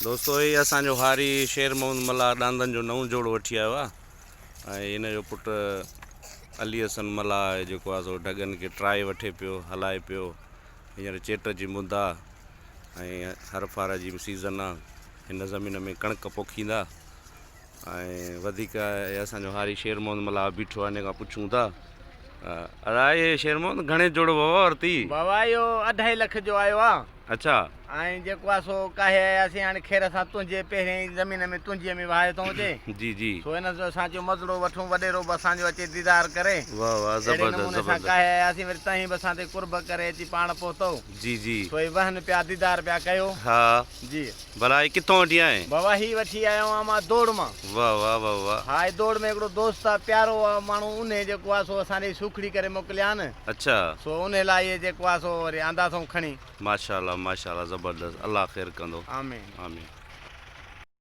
दोस्तों ये असांजो हारी शेर मोहम्मद मला डांदन जो नओं जोड़ो वठी आयो आहे ऐं इन जो पुटु अली हसन मला जेको आहे सो ढगनि खे ट्राए वठे पियो हलाए पियो। हींअर चेट जी मुंद आहे ऐं हर फार जी बि सीज़न आहे। हिन ज़मीन में कणिक पोखींदा ऐं वधीक असांजो हारी शेर मोहम्मद मला बीठो आहे। इन खां पुछूं था अरे शेर मोहम्मद घणे जोड़ो बाबा वरिती? बाबा यो 2.5 लख जो आयो आहे। अच्छा ऐं जेको आहे सो काहे आयासीं हाणे ख़ैर असां तुंहिंजे पहिरें ज़मीन में तुंहिंजीअ में वाहे थो अचे। जी जी सो हिन जो असांजो मज़लो वठूं वॾेरो बि असांजो अचे दीदार करे। वाह वाह अहिड़े ज़बरदस्त नमूने सां ज़बरदस्त। काहे आयासीं वरी तव्हीं बि असां ते कुर्ब करे अची पाण पहुतो। जी जी सो ही वहन पिया दीदार पिया कयो। हा जी भला ये किथों वठी आए? बाबा ही वठी आयो आहियां मां दौड़ मां। वाह वाह वाह वाह। हा दौड़ में हिकिड़ो दोस्त आहे प्यारो आहे माण्हू उन जेको आहे सो असांजी सुखड़ी करे मोकिलिया न। अच्छा सो उन लाइ इहे जेको आहे सो वरी आंदा अथऊं खणी। माशाल्लाह माशाल्लाह ज़बरदस्त। अल्लाह ख़ैर कंदो। आमीन। आमीन।